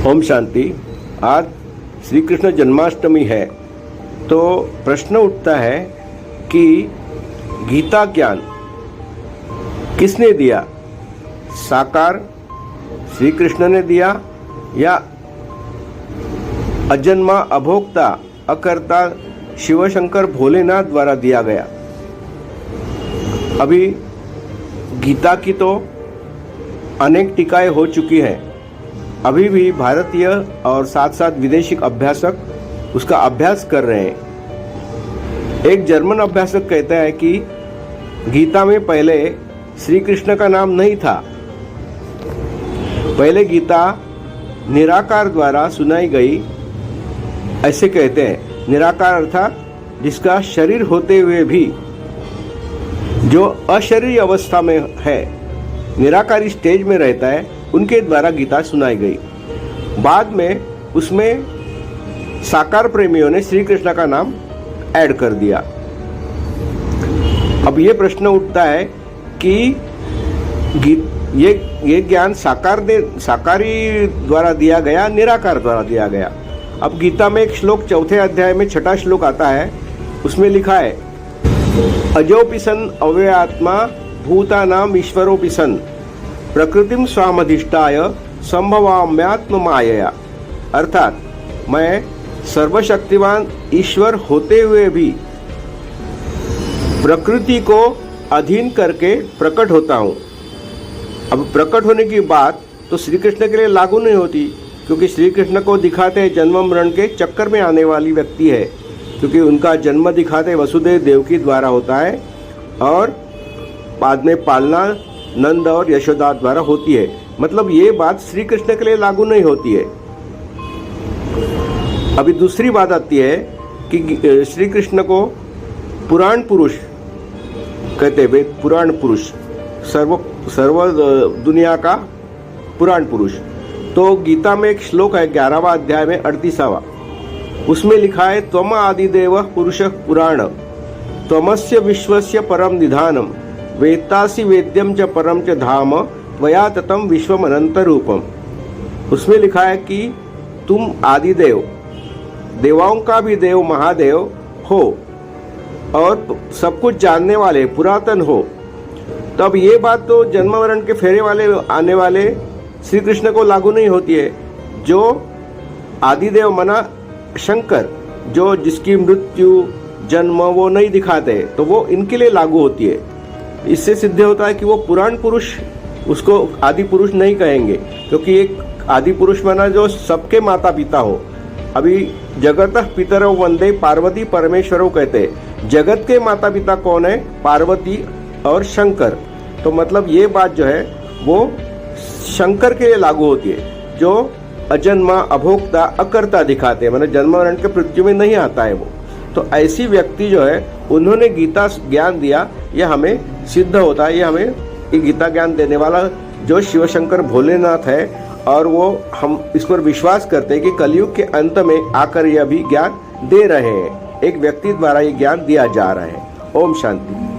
ओम शांति। आज श्री कृष्ण जन्माष्टमी है, तो प्रश्न उठता है कि गीता ज्ञान किसने दिया? साकार श्री कृष्ण ने दिया या अजन्मा अभोक्ता अकर्ता शिवशंकर भोलेनाथ द्वारा दिया गया? अभी गीता की तो अनेक टीकाएं हो चुकी हैं। अभी भी भारतीय और साथ साथ विदेशी अभ्यासक उसका अभ्यास कर रहे हैं। एक जर्मन अभ्यासक कहता है कि गीता में पहले श्री कृष्ण का नाम नहीं था। पहले गीता निराकार द्वारा सुनाई गई, ऐसे कहते हैं। निराकार अर्थात जिसका शरीर होते हुए भी जो अशरीरी अवस्था में है, निराकारी स्टेज में रहता है, उनके द्वारा गीता सुनाई गई। बाद में उसमें साकार प्रेमियों ने श्री कृष्ण का नाम ऐड कर दिया। अब ये प्रश्न उठता है कि ये ज्ञान साकारी द्वारा दिया गया, निराकार द्वारा दिया गया। अब गीता में एक श्लोक 4 अध्याय में 6वां श्लोक आता है, उसमें लिखा है अजोपि सन अव्ययात्मा भूतानाम ईश्वरोपि सन प्रकृतिम स्वामधिष्ठाय संभवाम्यात्म मायया। अर्थात मैं सर्वशक्तिमान ईश्वर होते हुए भी प्रकृति को अधीन करके प्रकट होता हूँ। अब प्रकट होने की बात तो श्री कृष्ण के लिए लागू नहीं होती, क्योंकि श्री कृष्ण को दिखाते जन्म मरण के चक्कर में आने वाली व्यक्ति है, क्योंकि उनका जन्म दिखाते वसुदेव देवकी द्वारा होता है और बाद में पालना नंद और यशोदा द्वारा होती है। मतलब ये बात श्री कृष्ण के लिए लागू नहीं होती है। अभी दूसरी बात आती है कि श्री कृष्ण को पुराण पुरुष कहते हैं। पुराण पुरुष सर्व दुनिया का पुराण पुरुष। तो गीता में एक श्लोक है 11वां अध्याय में 38वां, उसमें लिखा है त्वम आदिदेव पुरुष पुराण त्वमस्य विश्वस्य परम निधानम वेत्तासि वेद्यम च परम च धाम त्वया ततम विश्वम अनंत रूपम। उसमें लिखा है कि तुम आदिदेव, देवाओं का भी देव महादेव हो और सब कुछ जानने वाले पुरातन हो। तब ये बात तो जन्म मरण के फेरे वाले आने वाले श्री कृष्ण को लागू नहीं होती है। जो आदिदेव मना शंकर, जो जिसकी मृत्यु जन्म वो नहीं दिखाते, तो वो इनके लिए लागू होती है। इससे सिद्ध होता है कि वो पुराण पुरुष, उसको आदि पुरुष नहीं कहेंगे, क्योंकि एक आदि पुरुष माना जो सबके माता पिता हो। अभी जगतः पितरौ वंदे पार्वती परमेश्वरों कहते हैं। जगत के माता पिता कौन है? पार्वती और शंकर। तो मतलब ये बात जो है वो शंकर के लिए लागू होती है, जो अजन्मा अभोक्ता अकर्ता दिखाते हैं, मतलब जन्म मरण के मृत्यु में नहीं आता है वो। तो ऐसी व्यक्ति जो है उन्होंने गीता ज्ञान दिया, यह हमें सिद्ध होता है। ये हमें गीता ज्ञान देने वाला जो शिवशंकर भोलेनाथ है, और वो हम इस पर विश्वास करते हैं कि कलयुग के अंत में आकर यह भी ज्ञान दे रहे हैं। एक व्यक्ति द्वारा ये ज्ञान दिया जा रहा है। ओम शांति।